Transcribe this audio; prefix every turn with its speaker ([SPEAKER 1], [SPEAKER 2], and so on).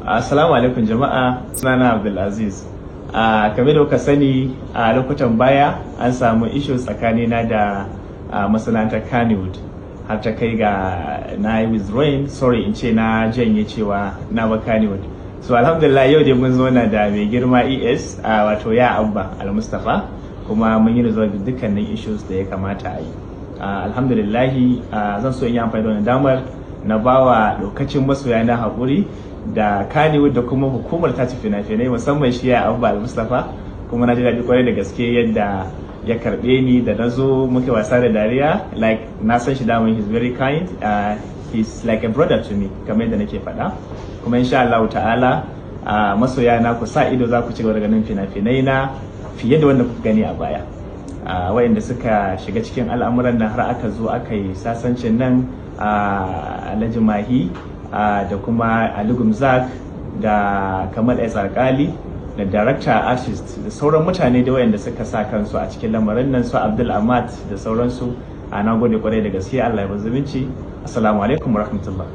[SPEAKER 1] Assalamu alaikum jama'a, sunana Abdulaziz. Kamar da kuka sani a lokutan baya an samu ishu tsakanina da masana'antar Kannywood har ta kai ga na yi withdrawing, sorry in ce na janye cewa na ba Kannywood. So alhamdulillah yau dai mun zo na da mai girma ES wato ya Abba Al-Mustapha kuma mun yi resolve dukkanin issues da ya kamata a yi. Alhamdulillahi zan so in yi amfani da wannan damar na bawa lokacin masoya na haƙuri da Kannywood da kuma hukumar tace fina-finai musamman shi ya Abba Al-Mustapha, kuma na ji daɗi kwarai da gaske yadda ya karɓe ni da na zo muke wasa da dariya, like na san shi daman he's very kind, he's like a brother to me kamar yadda nake faɗa. Kuma insha Allah ta'ala masoya na ku sa ido za ku ci gaba da ganin fina-finai na fiye da wanda kuka gani a baya. Wayanda suka shiga cikin al'amuran nan har aka zo aka yi sasancin nan Alhaji Mahi da kuma Ali Gumzak da Kamal S. Alkali da director artist da sauran mutane da wayanda suka sa kansu a cikin lamarin nan, su Abdul Ahmad da sauransu. Na gode kwarai da gaske, Allah ya zumunci. Assalamu alaikum warahmatullah.